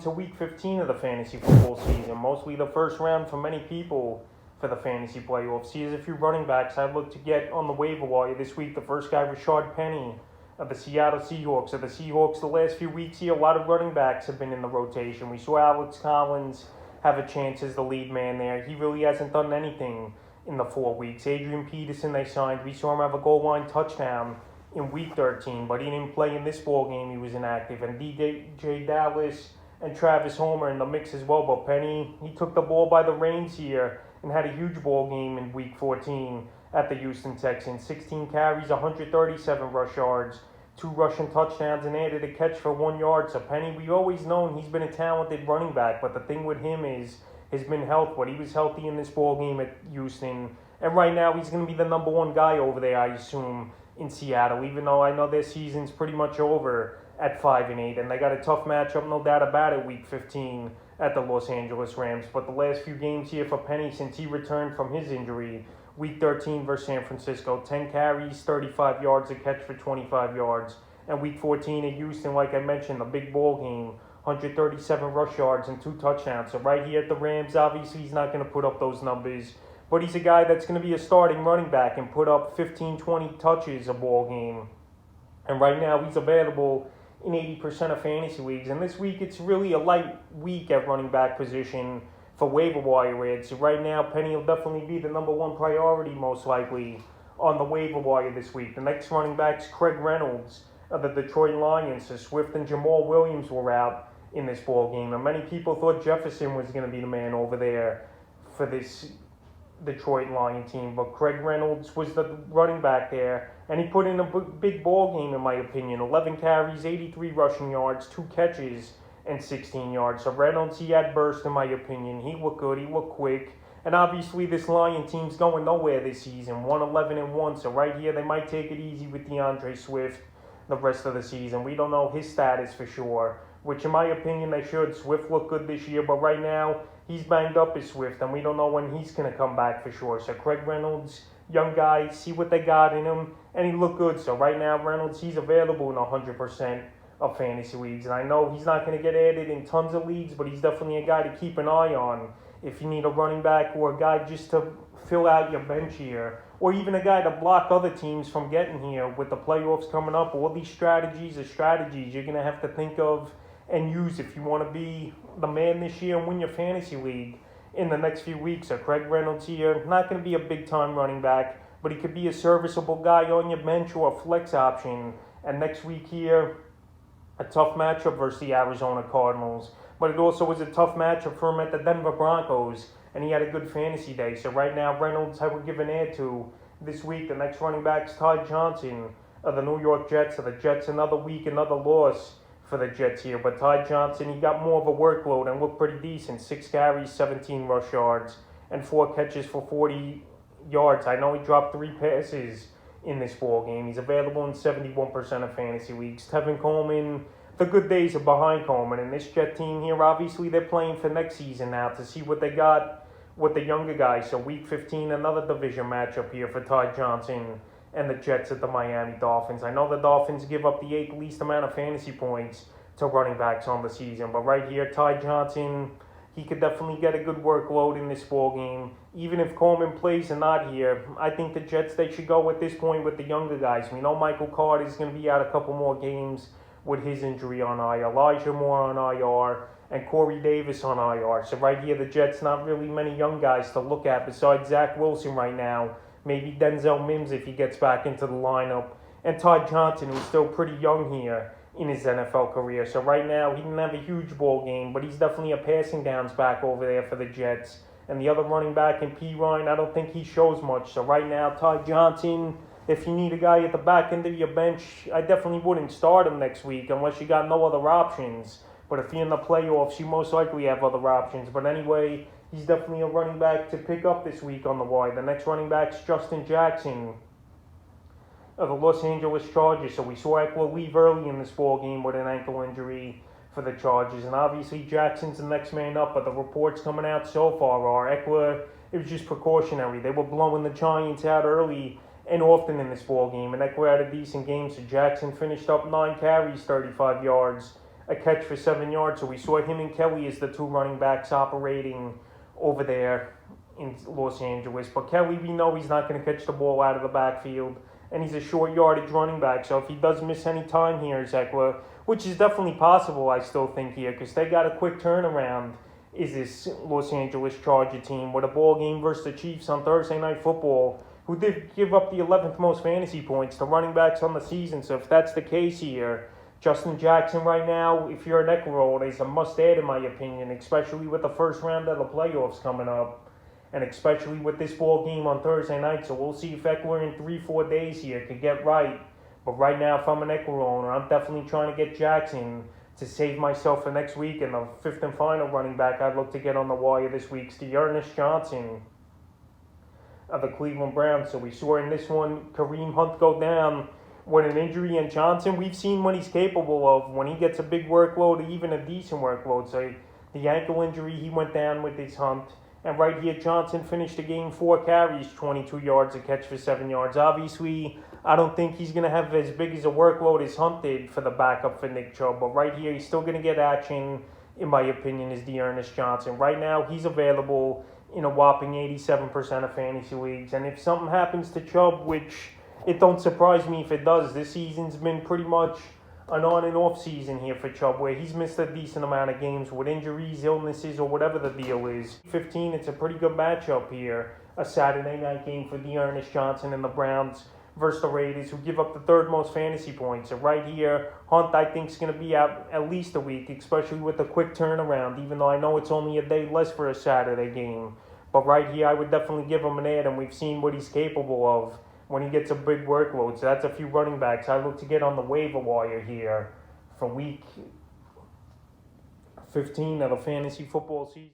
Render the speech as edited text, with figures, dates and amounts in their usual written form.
into Week 15 of the fantasy football season, mostly the first round for many people for the fantasy playoffs. Here's a few running backs I'd look to get on the waiver wire this week. The first guy, Rashard Penny of the Seattle Seahawks. Of the Seahawks, the last few weeks here, a lot of running backs have been in the rotation. We saw Alex Collins have a chance as the lead man there. He really hasn't done anything in the 4 weeks. Adrian Peterson they signed. We saw him have a goal line touchdown in Week 13, but he didn't play in this ball game. He was inactive. And DJ Dallas and Travis Homer in the mix as well. But Penny, he took the ball by the reins here and had a huge ball game in Week 14 at the Houston Texans. 16 carries, 137 rush yards, 2 rushing touchdowns, and added a catch for 1 yard. So Penny, we've always known he's been a talented running back, but the thing with him has been health. But he was healthy in this ball game at Houston, and right now he's going to be the number one guy over there, I assume, in Seattle, even though I know their season's pretty much over at 5-8, and they got a tough matchup, no doubt about it, Week 15 at the Los Angeles Rams. But the last few games here for Penny since he returned from his injury, Week 13 versus San Francisco, 10 carries, 35 yards, a catch for 25 yards. And Week 14 at Houston, like I mentioned, the big ball game, 137 rush yards and 2 touchdowns. So right here at the Rams, obviously he's not going to put up those numbers, but he's a guy that's going to be a starting running back and put up 15, 20 touches a ball game. And right now he's available in 80% of fantasy leagues. And this week it's really a light week at running back position for waiver wire ads. So right now Penny will definitely be the number one priority most likely on the waiver wire this week. The next running back's Craig Reynolds of the Detroit Lions. So Swift and Jamal Williams were out in this ball game. And many people thought Jefferson was going to be the man over there for this Detroit Lion team, but Craig Reynolds was the running back there, and he put in a big ball game in my opinion. 11 carries, 83 rushing yards, 2 catches, and 16 yards. So Reynolds, he had burst in my opinion. He looked good, he looked quick, and obviously this Lion team's going nowhere this season. 1-11-1, so right here they might take it easy with DeAndre Swift the rest of the season. We don't know his status for sure, which in my opinion they should. Swift looked good this year, but right now he's banged up as Swift, and we don't know when he's going to come back for sure. So Craig Reynolds, young guy, see what they got in him, and he looked good. So right now, Reynolds, he's available in 100% of fantasy leagues. And I know he's not going to get added in tons of leagues, but he's definitely a guy to keep an eye on if you need a running back or a guy just to fill out your bench here, or even a guy to block other teams from getting here with the playoffs coming up. All these strategies are strategies you're going to have to think of and use if you want to be the man this year and win your fantasy league in the next few weeks. So Craig Reynolds here, not going to be a big-time running back, but he could be a serviceable guy on your bench or a flex option. And next week here, a tough matchup versus the Arizona Cardinals, but it also was a tough matchup for him at the Denver Broncos, and he had a good fantasy day. So right now, Reynolds, I would give an ad to this week. The next running back's Todd Johnson of the New York Jets. So the Jets, another week, another loss for the Jets here, but Todd Johnson, he got more of a workload and looked pretty decent. 6 carries, 17 rush yards, and 4 catches for 40 yards. I know he dropped 3 passes in this ball game. He's available in 71% of fantasy leagues. Tevin Coleman, the good days are behind Coleman, and this Jet team here, obviously they're playing for next season now to see what they got with the younger guys. So Week 15, another division matchup here for Todd Johnson and the Jets at the Miami Dolphins. I know the Dolphins give up the 8th least amount of fantasy points to running backs on the season, but right here, Todd Johnson, he could definitely get a good workload in this ball game. Even if Coleman plays and not here, I think the Jets, they should go at this point with the younger guys. We know Michael Carter is going to be out a couple more games with his injury on IR, Elijah Moore on IR, and Corey Davis on IR. So right here, the Jets, not really many young guys to look at besides Zach Wilson right now. Maybe Denzel Mims if he gets back into the lineup. And Todd Johnson, who's still pretty young here in his NFL career. So right now, he didn't have a huge ball game, but he's definitely a passing downs back over there for the Jets. And the other running back in P. Ryan, I don't think he shows much. So right now, Todd Johnson, if you need a guy at the back end of your bench, I definitely wouldn't start him next week unless you got no other options. But if you're in the playoffs, you most likely have other options. But anyway, he's definitely a running back to pick up this week on the wire. The next running back's Justin Jackson of the Los Angeles Chargers. So we saw Eckler leave early in this ball game with an ankle injury for the Chargers. And obviously Jackson's the next man up, but the reports coming out so far are Eckler, it was just precautionary. They were blowing the Giants out early and often in this ball game, and Eckler had a decent game. So Jackson finished up 9 carries, 35 yards, a catch for 7 yards. So we saw him and Kelly as the two running backs operating over there in Los Angeles. But Kelly, we know he's not going to catch the ball out of the backfield, and he's a short yardage running back. So if he does miss any time here, Zekla, which is definitely possible, I still think here, because they got a quick turnaround, is this Los Angeles Charger team with a ball game versus the Chiefs on Thursday Night Football, who did give up the 11th most fantasy points to running backs on the season. So if that's the case here, Justin Jackson right now, if you're an Eckler, is a must-add in my opinion, especially with the first round of the playoffs coming up, and especially with this ball game on Thursday night. So we'll see if Eckler in 3-4 days here could get right. But right now, if I'm an Eckler owner, I'm definitely trying to get Jackson to save myself for next week. And the fifth and final running back I'd look to get on the wire this week is the Ernest Johnson of the Cleveland Browns. So we saw in this one Kareem Hunt go down with an injury, and Johnson, we've seen what he's capable of when he gets a big workload, even a decent workload. So the ankle injury, he went down with this Hunt. And right here, Johnson finished the game 4 carries, 22 yards, a catch for 7 yards. Obviously, I don't think he's going to have as big as a workload as Hunt did for the backup for Nick Chubb. But right here, he's still going to get action, in my opinion, is the Ernest Johnson. Right now, he's available in a whopping 87% of fantasy leagues. And if something happens to Chubb, which it don't surprise me if it does, this season's been pretty much an on and off season here for Chubb, where he's missed a decent amount of games with injuries, illnesses, or whatever the deal is. 15, it's a pretty good matchup here. A Saturday night game for the Ernest Johnson and the Browns versus the Raiders, who give up the third most fantasy points. So right here, Hunt, I think, is going to be out at least a week, especially with the quick turnaround, even though I know it's only a day less for a Saturday game. But right here, I would definitely give him an ad, and we've seen what he's capable of when he gets a big workload. So that's a few running backs I look to get on the waiver wire here for week 15 of the fantasy football season.